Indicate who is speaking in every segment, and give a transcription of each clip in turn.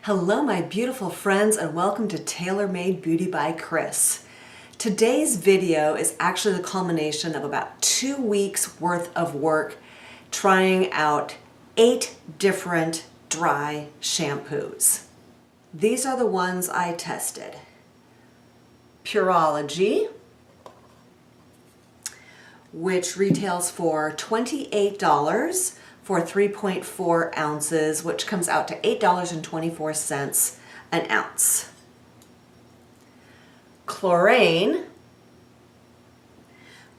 Speaker 1: Hello my beautiful friends and welcome to Tailor Made Beauty by Kris. Today's video is actually the culmination of about 2 weeks worth of work trying out 8 different dry shampoos. These are the ones I tested. Pureology, which retails for $28 for 3.4 ounces, which comes out to $8.24 an ounce. Klorane,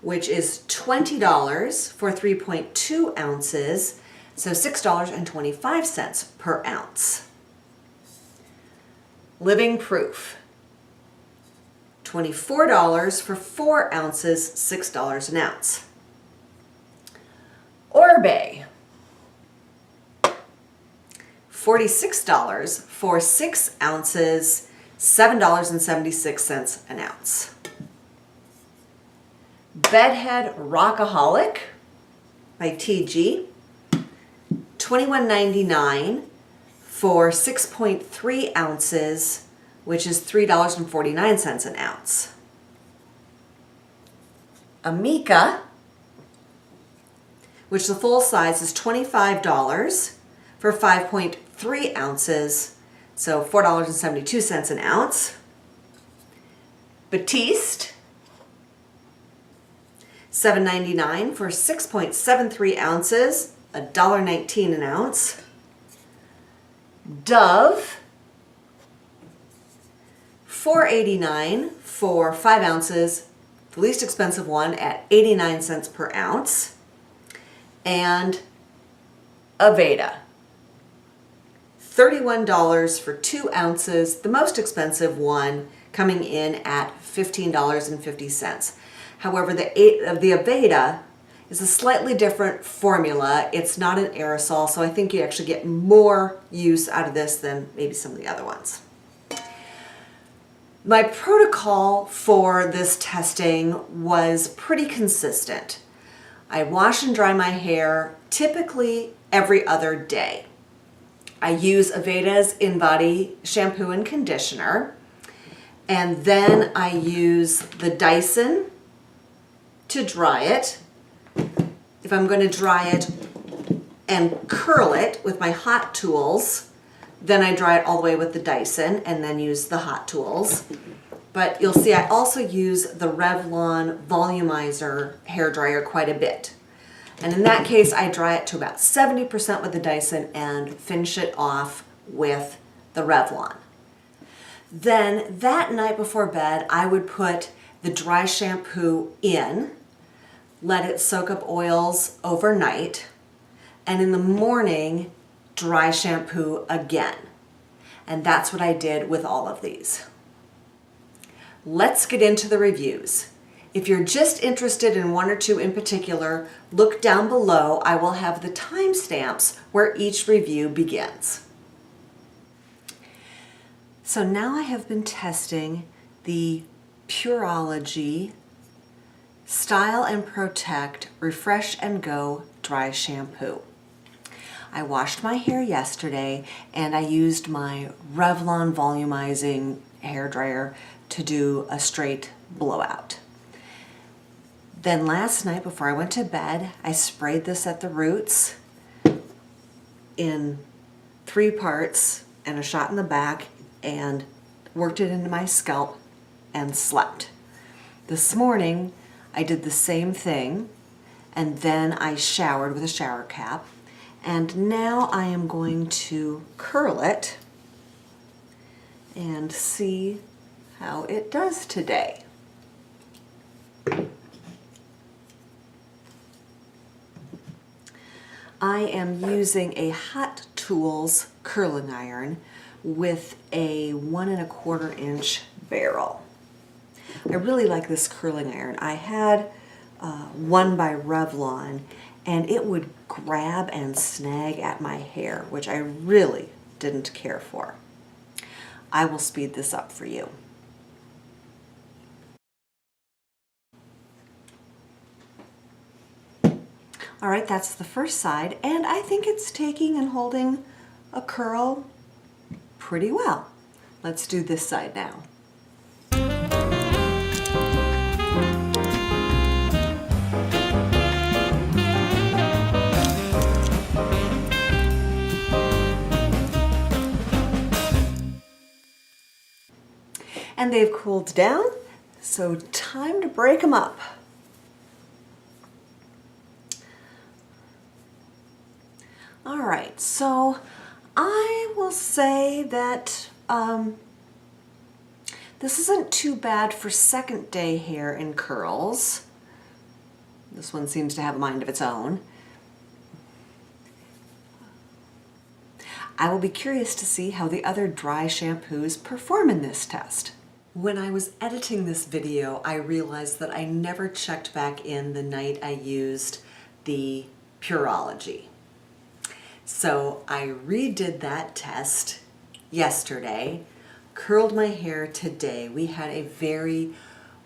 Speaker 1: which is $20 for 3.2 ounces, so $6.25 per ounce. Living Proof, $24 for 4 ounces, $6 an ounce. Oribe, $46 for 6 ounces, $7.76 an ounce. BedHead Rockaholic by Tigi, $21.99 for 6.3 ounces, which is $3.49 an ounce. Amika, which the full size is $25 for 5.3 ounces, so $4.72 an ounce. Batiste, $7.99 for 6.73 ounces, $1.19 an ounce. Dove, $4.89 for 5 ounces, the least expensive one at 89 cents per ounce. And Aveda, $31 for 2 ounces, the most expensive one coming in at $15.50. However, the Aveda is a slightly different formula. It's not an aerosol, so I think you actually get more use out of this than maybe some of the other ones. My protocol for this testing was pretty consistent. I wash and dry my hair typically every other day. I use Aveda's In-Body shampoo and conditioner, and then I use the Dyson to dry it. If I'm going to dry it and curl it with my hot tools, then I dry it all the way with the Dyson and then use the hot tools. But you'll see I also use the Revlon Volumizer hair dryer quite a bit. And in that case, I dry it to about 70% with the Dyson and finish it off with the Revlon. Then that night before bed, I would put the dry shampoo in, let it soak up oils overnight, and in the morning, dry shampoo again. And that's what I did with all of these. Let's get into the reviews. If you're just interested in one or two in particular, look down below. I will have the timestamps where each review begins. So now I have been testing the Pureology Style and Protect Refresh and Go Dry Shampoo. I washed my hair yesterday and I used my Revlon Volumizing hair dryer to do a straight blowout. Then last night before I went to bed, I sprayed this at the roots in 3 parts and a shot in the back and worked it into my scalp and slept. This morning I did the same thing and then I showered with a shower cap, and now I am going to curl it and see how it does today. I am using a Hot Tools curling iron with a 1 1/4 inch barrel. I really like this curling iron. I had one by Revlon and it would grab and snag at my hair, which I really didn't care for. I will speed this up for you. All right, that's the first side, and I think it's taking and holding a curl pretty well. Let's do this side now. And they've cooled down, so time to break them up. All right, so I will say that this isn't too bad for second day hair and curls. This one seems to have a mind of its own. I will be curious to see how the other dry shampoos perform in this test. When I was editing this video, I realized that I never checked back in the night I used the Pureology. So I redid that test yesterday, curled my hair today. We had a very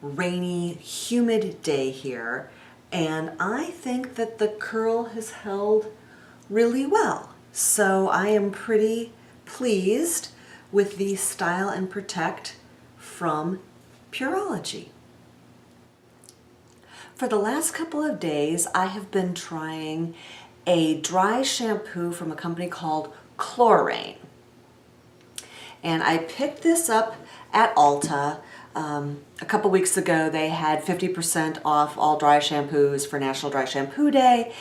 Speaker 1: rainy, humid day here, and I think that the curl has held really well. So I am pretty pleased with the Style and Protect from Pureology. For the last couple of days, I have been trying a dry shampoo from a company called Klorane. And I picked this up at Ulta. A couple weeks ago, they had 50% off all dry shampoos for National Dry Shampoo Day,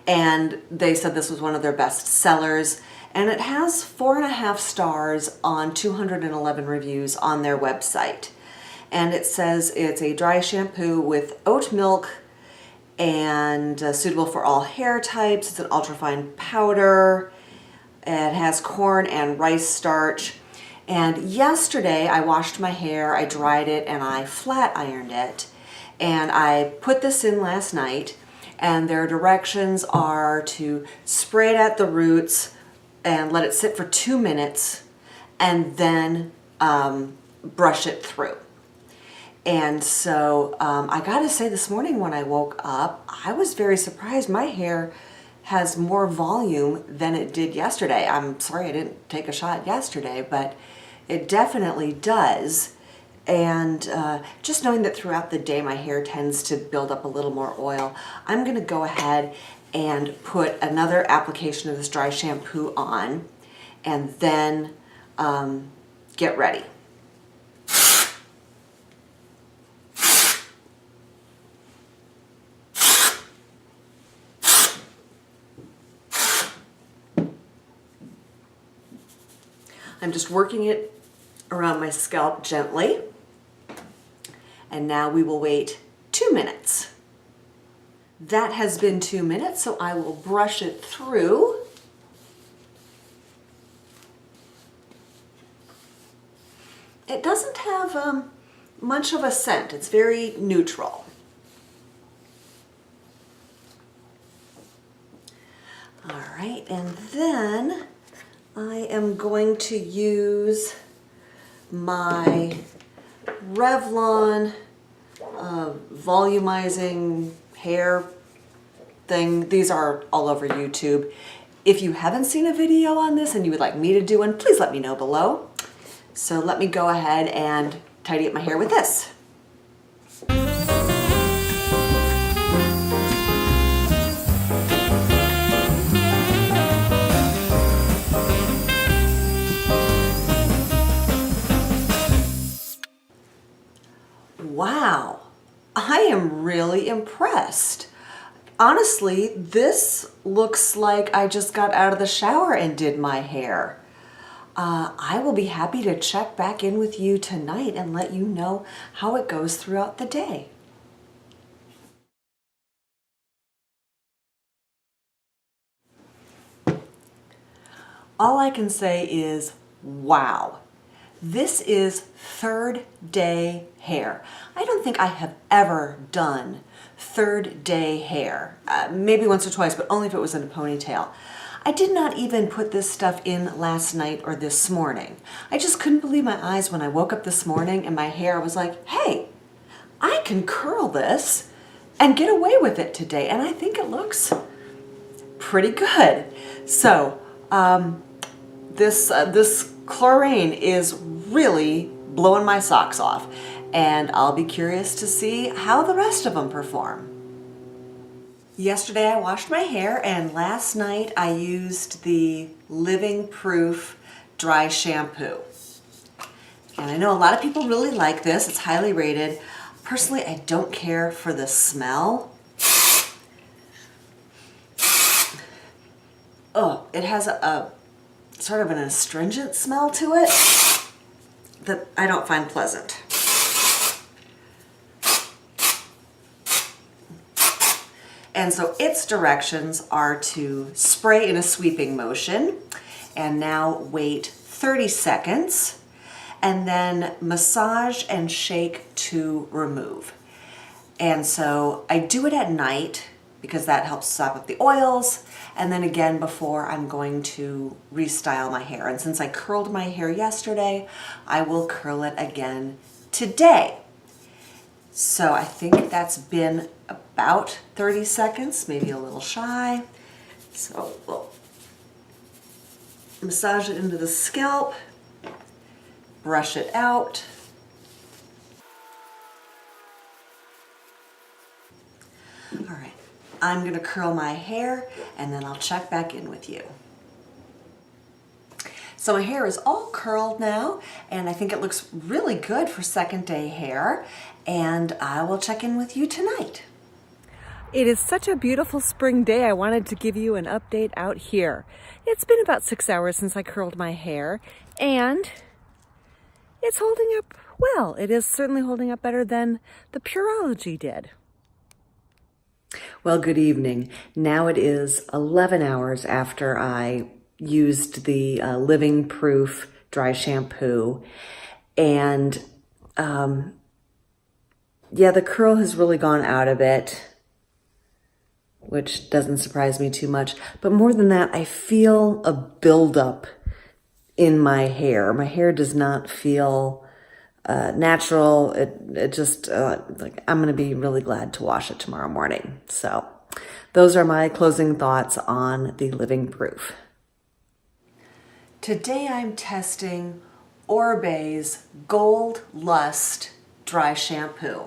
Speaker 1: and they said this was one of their best sellers. And it has 4.5 stars on 211 reviews on their website. And it says it's a dry shampoo with oat milk and suitable for all hair types. It's an ultrafine powder. It has corn and rice starch. And yesterday I washed my hair, I dried it, and I flat ironed it. And I put this in last night, and their directions are to spray it at the roots and let it sit for 2 minutes, and then brush it through. And so I gotta say, this morning when I woke up, I was very surprised. My hair has more volume than it did yesterday. I'm sorry I didn't take a shot yesterday, but it definitely does. And just knowing that throughout the day my hair tends to build up a little more oil, I'm gonna go ahead and put another application of this dry shampoo on, and then get ready. I'm just working it around my scalp gently, and now we will wait 2 minutes. That has been 2 minutes, so I will brush it through. It doesn't have much of a scent. It's very neutral. All right, and then I am going to use my Revlon volumizing hair thing. These are all over YouTube. If you haven't seen a video on this and you would like me to do one, please let me know below. So let me go ahead and tidy up my hair with this. Wow, I am really impressed. Honestly, this looks like I just got out of the shower and did my hair. I will be happy to check back in with you tonight and let you know how it goes throughout the day. All I can say is, wow. This is third day hair. I don't think I have ever done third day hair. Maybe once or twice, but only if it was in a ponytail. I did not even put this stuff in last night or this morning. I just couldn't believe my eyes when I woke up this morning and my hair was like, hey, I can curl this and get away with it today. And I think it looks pretty good. So this Klorane is really blowing my socks off, and I'll be curious to see how the rest of them perform. Yesterday I washed my hair, and last night I used the Living Proof Dry Shampoo. And I know a lot of people really like this. It's highly rated. Personally, I don't care for the smell. Oh, it has a sort of an astringent smell to it that I don't find pleasant. And so its directions are to spray in a sweeping motion and now wait 30 seconds and then massage and shake to remove. And so I do it at night because that helps sop up the oils, and then again before I'm going to restyle my hair. And since I curled my hair yesterday, I will curl it again today. So I think that's been about 30 seconds, maybe a little shy. So we'll massage it into the scalp, brush it out. All right, I'm gonna curl my hair and then I'll check back in with you. So my hair is all curled now, and I think it looks really good for second day hair, and I will check in with you tonight. It is such a beautiful spring day. I wanted to give you an update out here. It's been about 6 hours since I curled my hair, and it's holding up well. It is certainly holding up better than the Pureology did. Well, good evening. Now it is 11 hours after I used the Living Proof Dry Shampoo, and yeah, the curl has really gone out of it, which doesn't surprise me too much. But more than that, I feel a buildup in my hair. My hair does not feel natural. It just, like, I'm going to be really glad to wash it tomorrow morning. So those are my closing thoughts on the Living Proof. Today I'm testing Oribe's Gold Lust Dry Shampoo.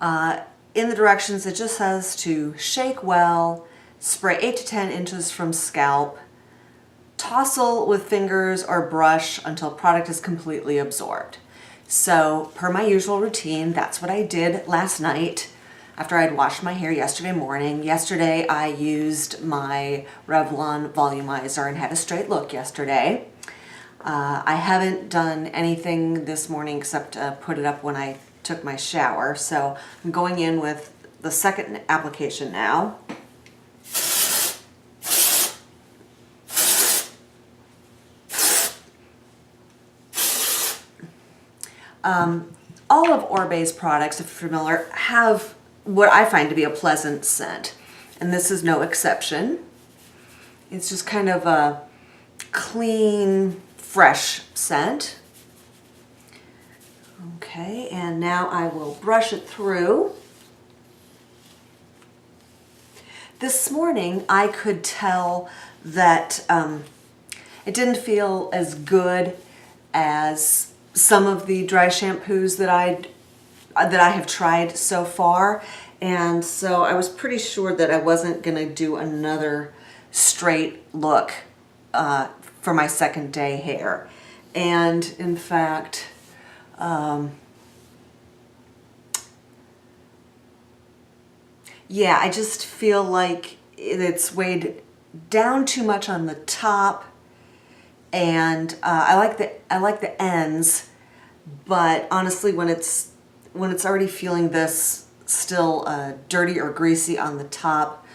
Speaker 1: In the directions, it just says to shake well, spray 8 to 10 inches from scalp, tousle with fingers or brush until product is completely absorbed. So per my usual routine, that's what I did last night after I'd washed my hair yesterday morning. Yesterday I used my Revlon Volumizer and had a straight look yesterday. I haven't done anything this morning except put it up when I took my shower. So I'm going in with the second application now. All of Oribe's products, if you're familiar, have what I find to be a pleasant scent, and this is no exception. It's just kind of a clean, fresh scent. Okay, and now I will brush it through. This morning I could tell that it didn't feel as good as some of the dry shampoos that I have tried so far, and so I was pretty sure that I wasn't going to do another straight look for my second day hair. And in fact, yeah, I just feel like it's weighed down too much on the top, and I like the ends, but honestly, when it's already feeling this still dirty or greasy on the top,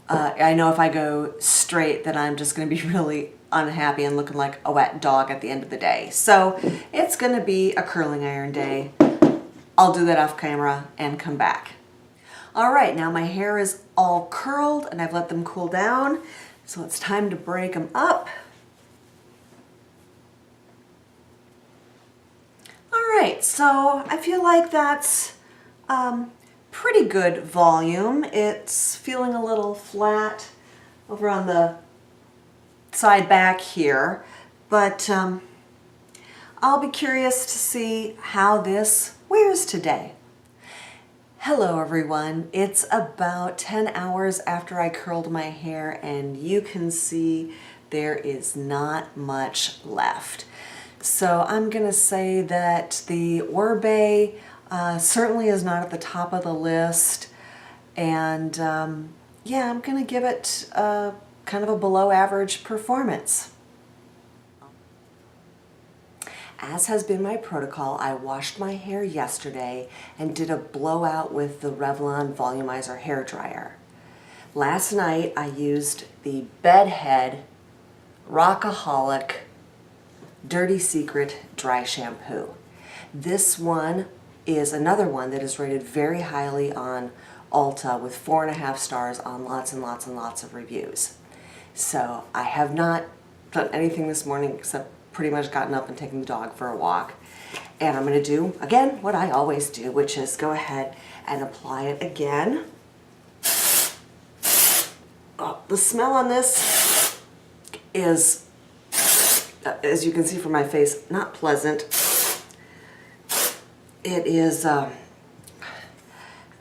Speaker 1: I know if I go straight that I'm just going to be really unhappy and looking like a wet dog at the end of the day. So it's going to be a curling iron day. I'll do that off camera and come back. All right, now my hair is all curled and I've let them cool down, so it's time to break them up. All right, so I feel like that's pretty good volume. It's feeling a little flat over on the side back here, but I'll be curious to see how this wears today. Hello everyone, it's about 10 hours after I curled my hair and you can see there is not much left. So I'm gonna say that the Oribe certainly is not at the top of the list, and yeah, I'm gonna give it kind of a below average performance. As has been my protocol, I washed my hair yesterday and did a blowout with the Revlon Volumizer hair dryer. Last night I used the BedHead Rockaholic Dirty Secret Dry Shampoo. This one is another one that is rated very highly on Ulta with 4.5 stars on lots and lots and lots of reviews. So I have not done anything this morning except pretty much gotten up and taken the dog for a walk. And I'm going to do, again, what I always do, which is go ahead and apply it again. Oh, the smell on this is, as you can see from my face, not pleasant. It is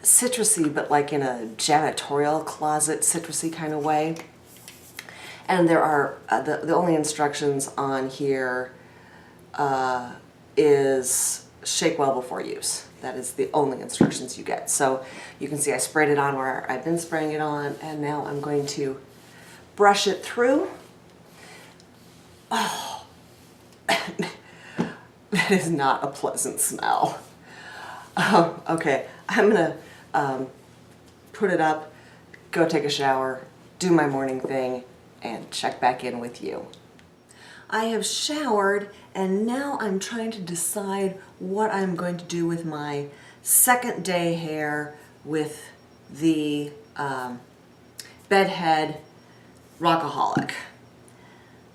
Speaker 1: citrusy, but like in a janitorial closet citrusy kind of way. And there are, the only instructions on here is shake well before use. That is the only instructions you get. So you can see I sprayed it on where I've been spraying it on, and now I'm going to brush it through. Oh, that is not a pleasant smell. Okay, I'm gonna put it up, go take a shower, do my morning thing, and check back in with you. I have showered and now I'm trying to decide what I'm going to do with my second day hair with the BedHead Rockaholic.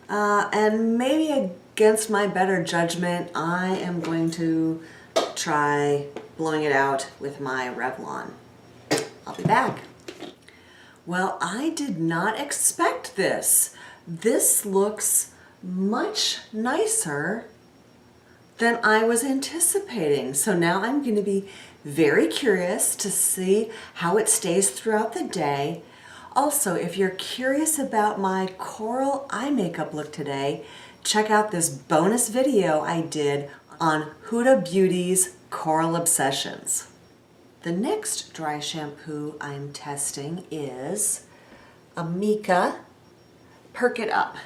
Speaker 1: And maybe against my better judgment, I am going to try blowing it out with my Revlon. I'll be back. Well, I did not expect this. This looks much nicer than I was anticipating. So now I'm going to be very curious to see how it stays throughout the day. Also, if you're curious about my coral eye makeup look today, check out this bonus video I did on Huda Beauty's Coral Obsessions. The next dry shampoo I'm testing is Amika Perk Up.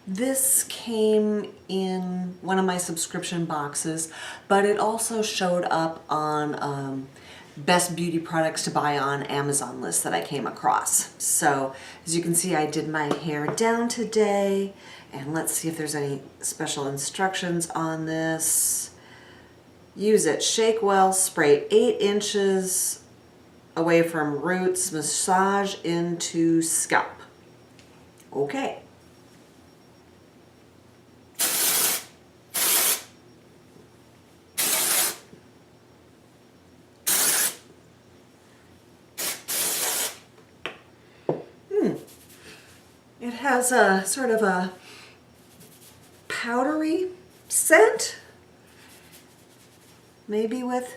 Speaker 1: This came in one of my subscription boxes, but it also showed up on best beauty products to buy on Amazon list that I came across. So as you can see, I did my hair down today, and let's see if there's any special instructions on this. Use it, shake well, spray 8 inches away from roots, massage into scalp. Okay. It has a sort of a powdery scent. Maybe with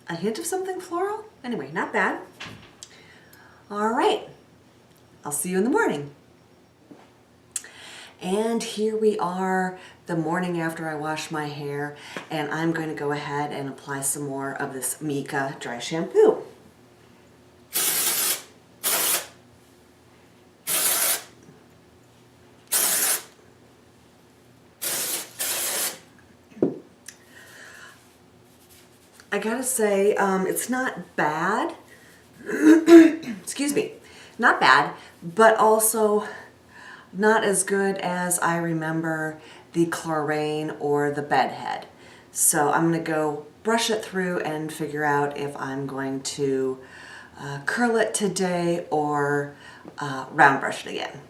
Speaker 1: a hint of something floral? Anyway, not bad. All right, I'll see you in the morning. And here we are the morning after I washed my hair, and I'm going to go ahead and apply some more of this Amika Dry Shampoo. I gotta say, it's not bad. Excuse me. Not bad, but also not as good as I remember the Klorane or the BedHead. So I'm gonna go brush it through and figure out if I'm going to curl it today or round brush it again.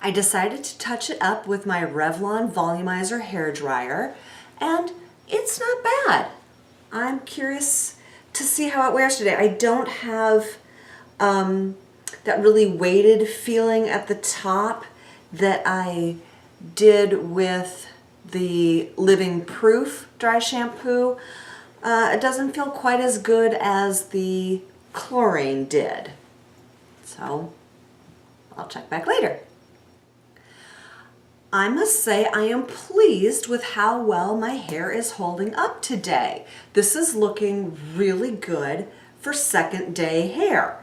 Speaker 1: I decided to touch it up with my Revlon Volumizer hair dryer, and it's not bad. I'm curious to see how it wears today. I don't have that really weighted feeling at the top that I did with the Living Proof dry shampoo, it doesn't feel quite as good as the Klorane did. So I'll check back later. I must say I am pleased with how well my hair is holding up today. This is looking really good for second day hair.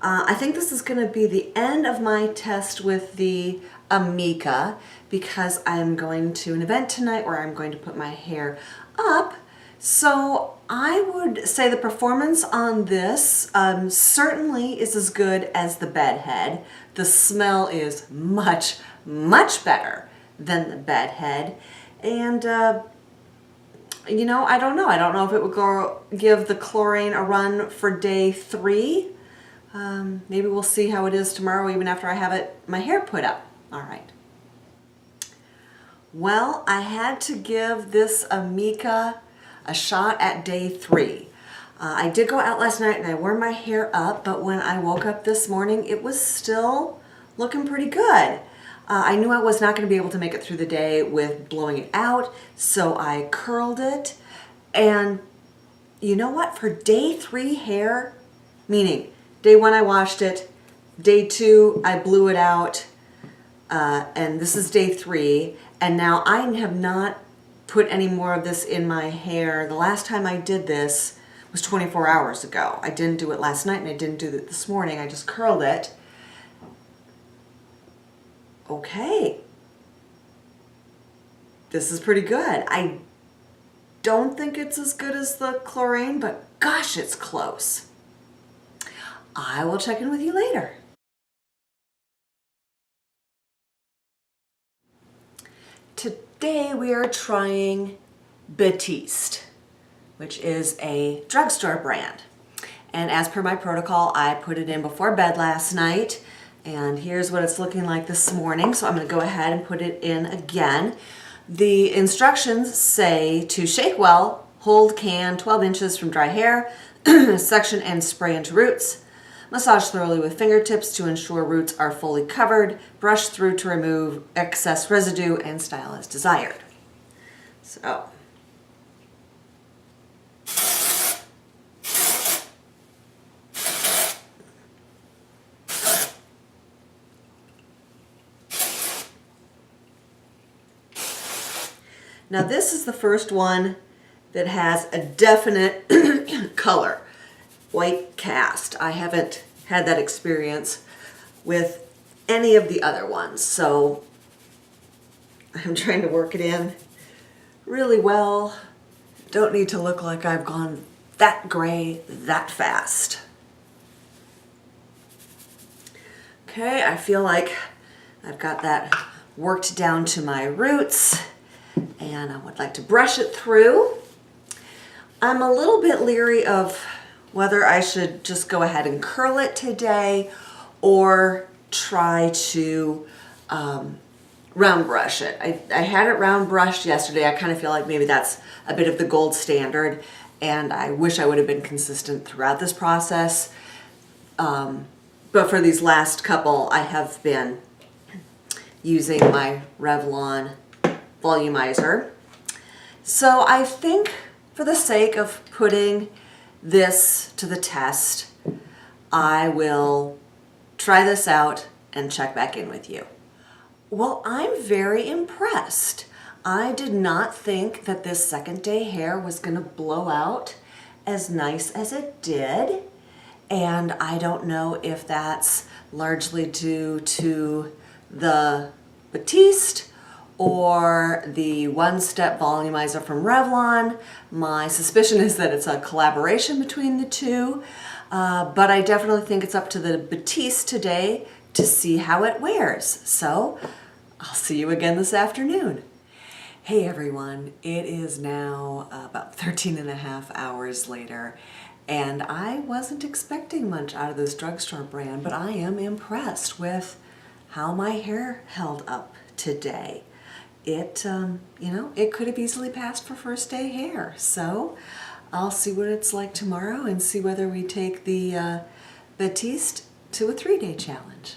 Speaker 1: I think this is going to be the end of my test with the Amika because I'm going to an event tonight where I'm going to put my hair up. So I would say the performance on this certainly is as good as the BedHead. The smell is much, much better than the BedHead. And you know, I don't know. I don't know if it would go give the Klorane a run for day 3. Maybe we'll see how it is tomorrow, even after I have my hair put up. All right. Well, I had to give this Amika a shot at day 3. I did go out last night and I wore my hair up, but when I woke up this morning, it was still looking pretty good. I knew I was not going to be able to make it through the day with blowing it out, so I curled it. And you know what? For day 3 hair, meaning day 1 I washed it, day 2 I blew it out, and this is day 3, and now I have not put any more of this in my hair. The last time I did this was 24 hours ago. I didn't do it last night and I didn't do it this morning. I just curled it. Okay. This is pretty good. I don't think it's as good as the Klorane, but gosh, it's close. I will check in with you later. Today we are trying Batiste, which is a drugstore brand. And as per my protocol, I put it in before bed last night, and here's what it's looking like this morning. So I'm going to go ahead and put it in again. The instructions say to shake well, hold can 12 inches from dry hair, section and spray into roots. Massage thoroughly with fingertips to ensure roots are fully covered. Brush through to remove excess residue and style as desired. So. Now this is the first one that has a definite color. White cast. I haven't had that experience with any of the other ones, so I'm trying to work it in really well. Don't need to look like I've gone that gray that fast. Okay, I feel like I've got that worked down to my roots, and I would like to brush it through. I'm a little bit leery of whether I should just go ahead and curl it today or try to round brush it. I had it round brushed yesterday. I kind of feel like maybe that's a bit of the gold standard, and I wish I would have been consistent throughout this process. But for these last couple, I have been using my Revlon volumizer. So I think for the sake of putting this to the test, I will try this out and check back in with you. Well, I'm very impressed. I did not think that this second day hair was going to blow out as nice as it did, and I don't know if that's largely due to the Batiste or the one-step volumizer from Revlon. My suspicion is that it's a collaboration between the two, but I definitely think it's up to the Batiste today to see how it wears. So I'll see you again this afternoon. Hey everyone, it is now about 13 and a half hours later, and I wasn't expecting much out of this drugstore brand, but I am impressed with how my hair held up today. It, you know, it could have easily passed for first day hair. So I'll see what it's like tomorrow and see whether we take the Batiste to a 3-day challenge.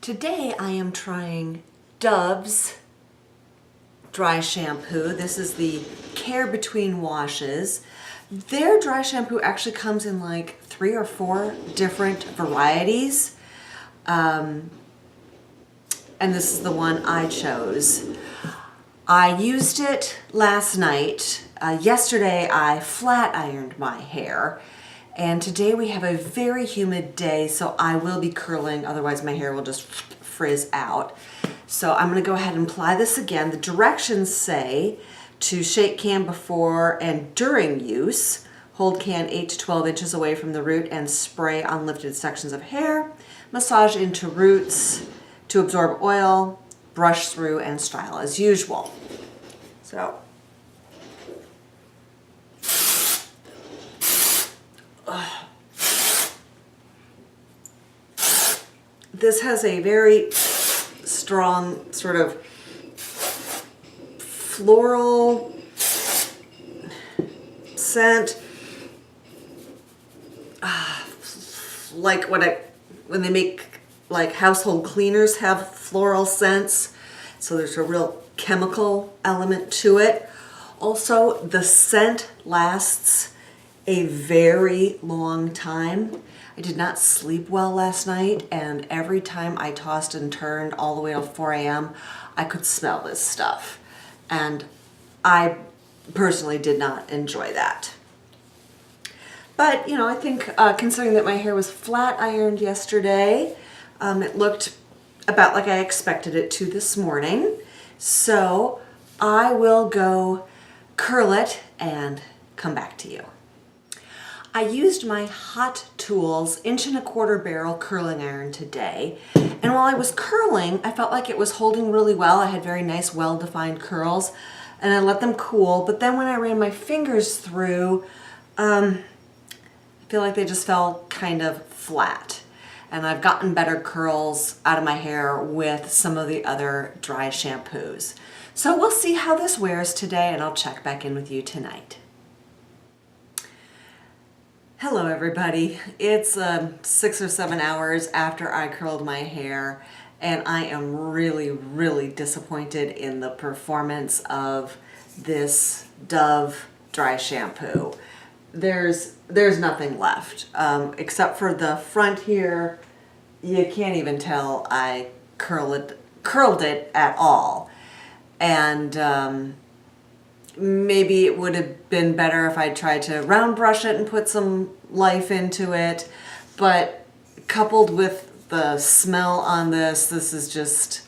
Speaker 1: Today I am trying Dove's Dry Shampoo. This is the Care Between Washes. Their dry shampoo actually comes in like 3 or 4 different varieties. And this is the one I chose. I used it last night. Yesterday I flat ironed my hair. And today we have a very humid day, so I will be curling, otherwise my hair will just frizz out. So I'm gonna go ahead and apply this again. The directions say to shake can before and during use, hold can 8 to 12 inches away from the root and spray on lifted sections of hair, massage into roots to absorb oil, brush through and style as usual. So, this has a very strong sort of floral scent, like when they make like household cleaners have floral scents. So there's a real chemical element to it. Also, the scent lasts a very long time. I did not sleep well last night, and every time I tossed and turned all the way till 4 a.m., I could smell this stuff. And I personally did not enjoy that. But, you know, I think considering that my hair was flat ironed yesterday, it looked about like I expected it to this morning. So I will go curl it and come back to you. I used my Hot Tools 1¼ barrel curling iron today, and while I was curling, I felt like it was holding really well. I had very nice, well-defined curls, and I let them cool, but then when I ran my fingers through, I feel like they just fell kind of flat. And I've gotten better curls out of my hair with some of the other dry shampoos. So we'll see how this wears today, and I'll check back in with you tonight. Hello everybody. It's 6 or 7 hours after I curled my hair, and I am really, really disappointed in the performance of this Dove dry shampoo. There's nothing left, except for the front here. You can't even tell I curled it at all. And maybe it would have been better if I tried to round brush it and put some life into it, but coupled with the smell on this is just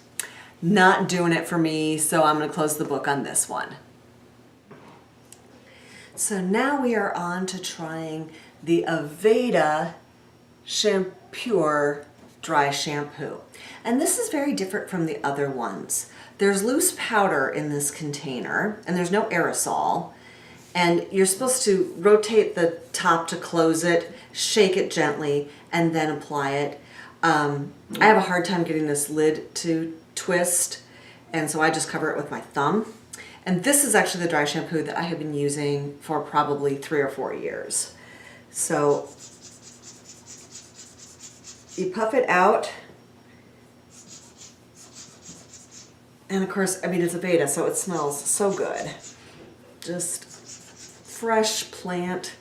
Speaker 1: not doing it for me, so I'm going to close the book on this one. So now we are on to trying the Aveda Shampure Dry Shampoo. And this is very different from the other ones. There's loose powder in this container, and there's no aerosol. And you're supposed to rotate the top to close it, shake it gently, and then apply it. I have a hard time getting this lid to twist, and so I just cover it with my thumb. And this is actually the dry shampoo that I have been using for probably 3 or 4 years. So you puff it out. And of course, I mean, it's Aveda, so it smells so good. Just fresh plant,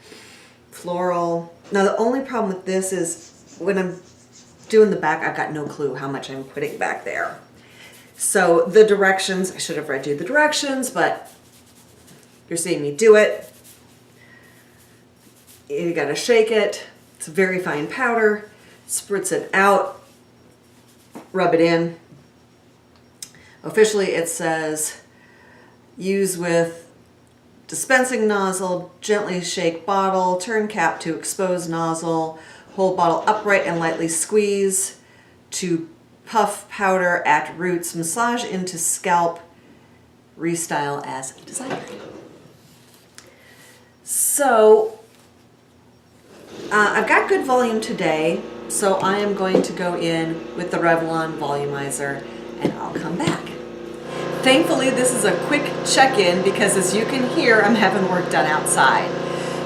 Speaker 1: floral. Now the only problem with this is when I'm doing the back, I've got no clue how much I'm putting back there. So the directions, I should have read you the directions, but you're seeing me do it. You gotta shake it. It's a very fine powder. Spritz it out, rub it in. Officially it says use with dispensing nozzle, gently shake bottle, turn cap to expose nozzle, hold bottle upright and lightly squeeze to puff powder at roots, massage into scalp, restyle as desired. So I've got good volume today, so I am going to go in with the Revlon Volumizer and I'll come back. Thankfully, this is a quick check-in because as you can hear, I'm having work done outside.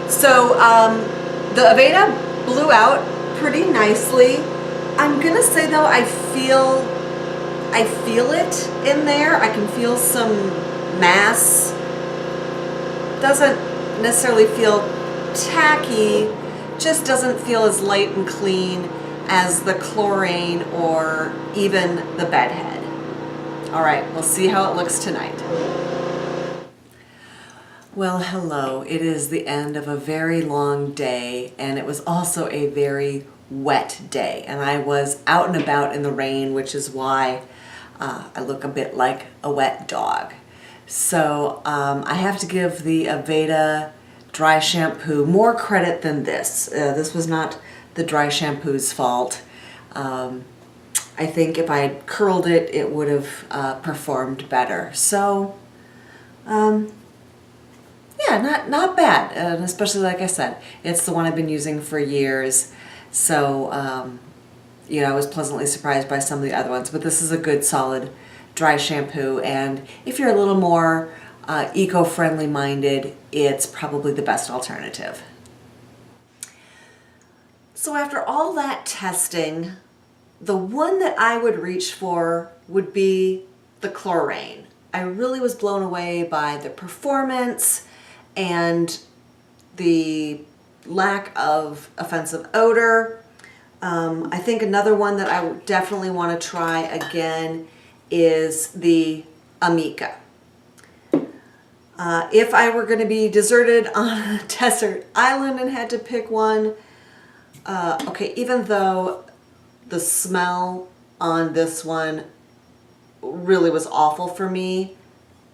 Speaker 1: So the Aveda blew out pretty nicely. I'm gonna say though, I I feel it in there. I can feel some mass. Doesn't necessarily feel tacky, just doesn't feel as light and clean as the Klorane or even the BedHead. All right, we'll see how it looks tonight. Well, hello. It is the end of a very long day, and it was also a very wet day, and I was out and about in the rain, which is why I look a bit like a wet dog. So I have to give the Aveda Dry Shampoo more credit than this. This was not the Dry Shampoo's fault. I think if I had curled it, it would have performed better. So, yeah, not bad. And especially, like I said, it's the one I've been using for years. So, you know, I was pleasantly surprised by some of the other ones. But this is a good, solid dry shampoo. And if you're a little more eco-friendly minded, it's probably the best alternative. So after all that testing, the one that I would reach for would be the Klorane. I really was blown away by the performance and the lack of offensive odor. I think another one that I would definitely want to try again is the Amika. If I were going to be deserted on a desert island and had to pick one, okay, even though the smell on this one really was awful for me,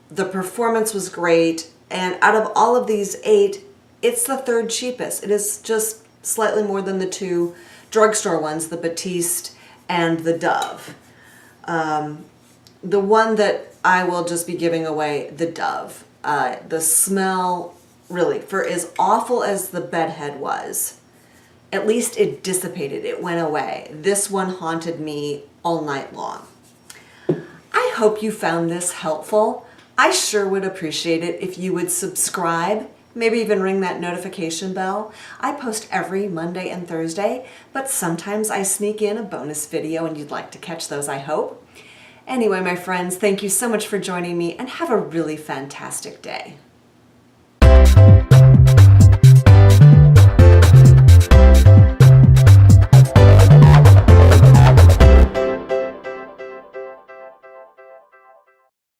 Speaker 1: the performance was great, and out of all of these 8, it's the third cheapest. It is just slightly more than the 2 drugstore ones, the Batiste and the Dove. The one that I will just be giving away, the Dove. The smell, really, for as awful as the BedHead was, at least it dissipated, it went away. This one haunted me all night long. I hope you found this helpful. I sure would appreciate it if you would subscribe, maybe even ring that notification bell. I post every Monday and Thursday, but sometimes I sneak in a bonus video and you'd like to catch those, I hope. Anyway, my friends, thank you so much for joining me and have a really fantastic day.